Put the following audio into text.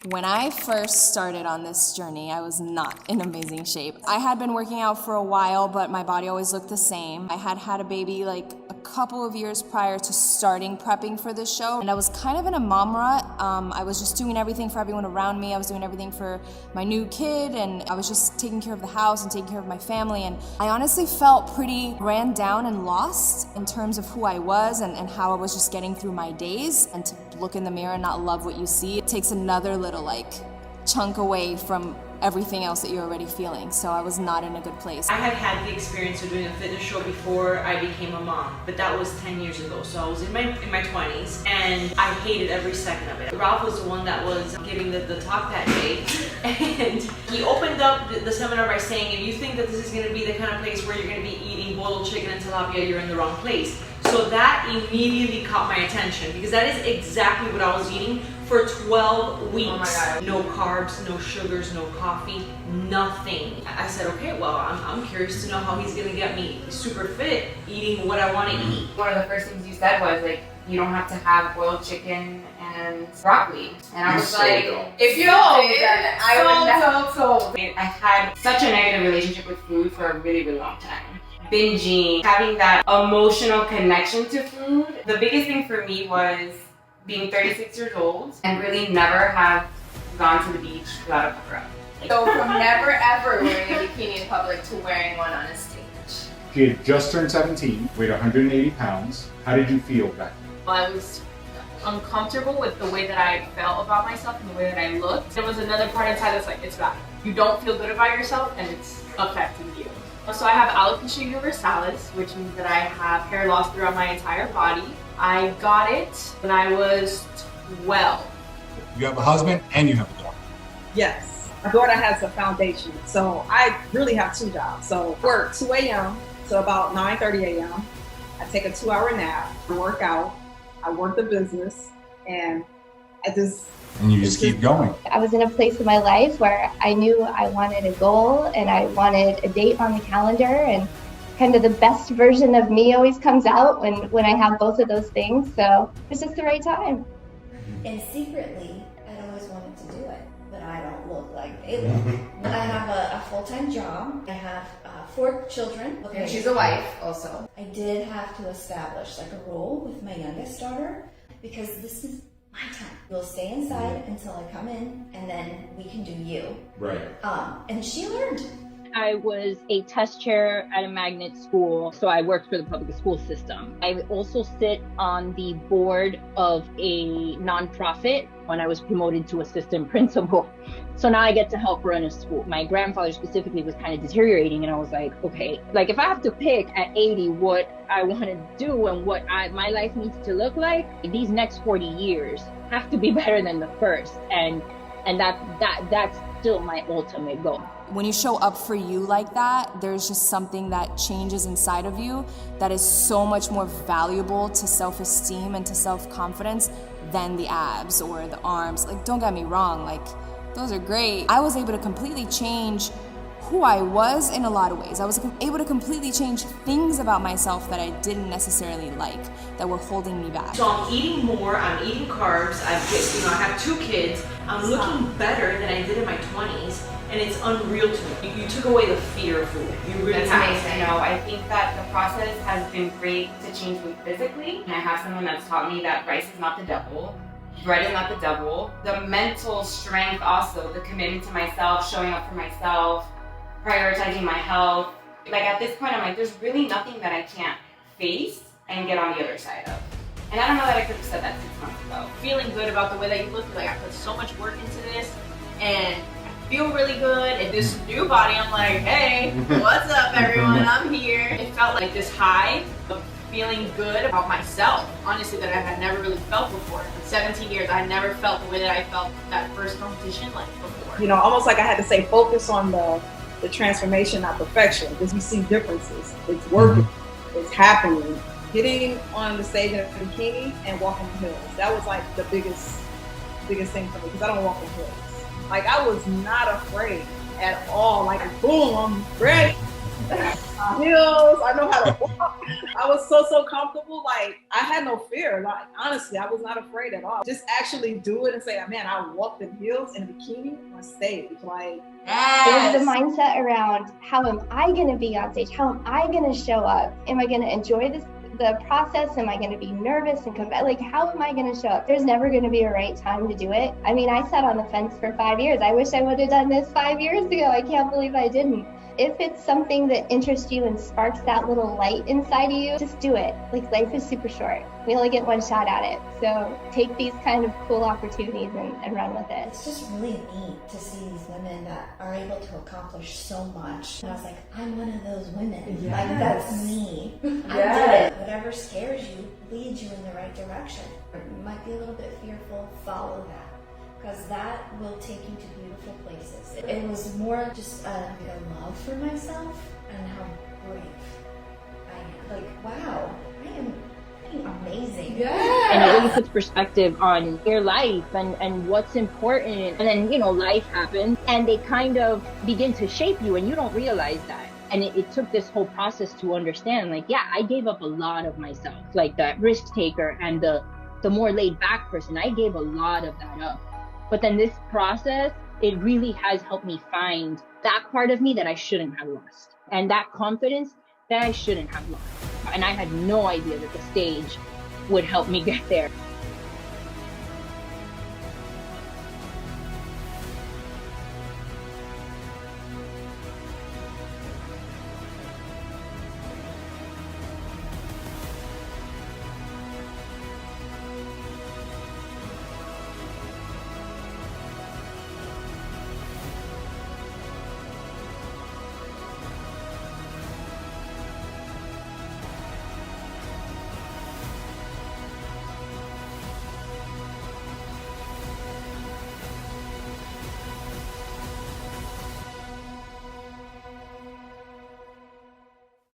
When I first started on this journey, I was not in amazing shape. I had been working out for a while, but my body always looked the same. I had had a baby like a couple of years prior to starting prepping for this show, and I was kind of in a mom rut. I was just doing everything for everyone around me. I was doing everything for my new kid, and I was just taking care of the house and taking care of my family, and I honestly felt pretty ran down and lost in terms of who I was and how I was just getting through my days. And to look in the mirror and not love what you see, it takes another little chunk away from everything else that you're already feeling. So I was not in a good place. I had the experience of doing a fitness show before I became a mom, but that was 10 years ago. So I was in my 20s and I hated every second of it. Ralph was the one that was giving the talk that day, and he opened up the seminar by saying, if you think that this is going to be the kind of place where you're going to be eating boiled chicken and tilapia, you're in the wrong place. So that immediately caught my attention because that is exactly what I was eating for 12 weeks. Oh my God. No carbs, no sugars, no coffee, nothing. I said, okay, well, I'm curious to know how he's gonna get me super fit eating what I want to eat. One of the first things you said was you don't have to have boiled chicken and broccoli. And I was if you did, then I would never. I had such a negative relationship with food for a really, really long time. Binging, having that emotional connection to food. The biggest thing for me was being 36 years old and really never have gone to the beach without a cover-up. So from never ever wearing a bikini in public to wearing one on a stage. She had just turned 17, weighed 180 pounds. How did you feel back then? I was uncomfortable with the way that I felt about myself and the way that I looked. There was another part inside that's it's bad. You don't feel good about yourself and it's affecting you. So I have alopecia universalis, which means that I have hair loss throughout my entire body. I got it when I was 12. You have a husband and you have a daughter. Yes. My daughter has a foundation, so I really have two jobs. So work 2 a.m. to about 9:30 a.m. I take a 2-hour nap, I work out, I work the business, and And you just keep going. I was in a place in my life where I knew I wanted a goal and I wanted a date on the calendar, and kind of the best version of me always comes out when I have both of those things. So it's just the right time. And secretly, I'd always wanted to do it, but I don't look like they look. I have a full-time job. I have 4 children. And she's a wife also. I did have to establish a rule with my youngest daughter because this is my time. You'll stay inside until I come in, and then we can do you. Right. And she learned. I was a test chair at a magnet school, so I worked for the public school system. I also sit on the board of a nonprofit when I was promoted to assistant principal. So now I get to help run a school. My grandfather specifically was kind of deteriorating, and I was like, okay, if I have to pick at 80 what I want to do and what my life needs to look like, these next 40 years have to be better than the first. And that's still my ultimate goal. When you show up for you like that, there's just something that changes inside of you that is so much more valuable to self-esteem and to self-confidence than the abs or the arms. Don't get me wrong, those are great. I was able to completely change who I was in a lot of ways. I was able to completely change things about myself that I didn't necessarily like, that were holding me back. So I'm eating more, I'm eating carbs, I have 2 kids, I'm looking better than I did in my 20s, and it's unreal to me. You took away the fear of food. You really have. Amazing. I think that the process has been great to change me physically. And I have someone that's taught me that rice is not the devil. Bread is not the devil. The mental strength also, the commitment to myself, showing up for myself, prioritizing my health. At this point, I'm there's really nothing that I can't face and get on the other side of. And I don't know that I could have said that 6 months ago. Feeling good about the way that you look, I put so much work into this, and I feel really good. And this new body, I'm hey, what's up everyone, I'm here. It felt like this high of feeling good about myself, honestly, that I had never really felt before. In 17 years, I never felt the way that I felt that first competition before. Almost I had to say focus on the transformation, not perfection, because we see differences. It's working, it's happening. Getting on the stage in a bikini and walking the hills, that was the biggest thing for me, because I don't walk in hills. I was not afraid at all. Boom, I'm ready. Heels. I know how to walk. I was so comfortable. Like I had no fear. Like honestly, I was not afraid at all. Just actually do it and say, man, I walked in heels in a bikini on stage. Like It was the mindset around how am I going to be on stage? How am I going to show up? Am I going to enjoy the process? Am I going to be nervous and like how am I going to show up? There's never going to be a right time to do it. I mean, I sat on the fence for 5 years. I wish I would have done this 5 years ago. I can't believe I didn't. If it's something that interests you and sparks that little light inside of you, just do it. Like life is super short. We only get one shot at it. So take these kind of cool opportunities and run with it. It's just really neat to see these women that are able to accomplish so much. And I was like, I'm one of those women. Yes. Like, that's me. I Yes. did it. Whatever scares you leads you in the right direction. You might be a little bit fearful, follow that. Because that will take you to beautiful places. It was more just a love for myself and how brave I am. Like, wow, I am amazing. And it really puts perspective on your life and what's important. And then, life happens and they kind of begin to shape you and you don't realize that. And it took this whole process to understand, like, yeah, I gave up a lot of myself, like that risk taker and the more laid back person. I gave a lot of that up. But then this process, it really has helped me find that part of me that I shouldn't have lost. And that confidence that I shouldn't have lost. And I had no idea that the stage would help me get there.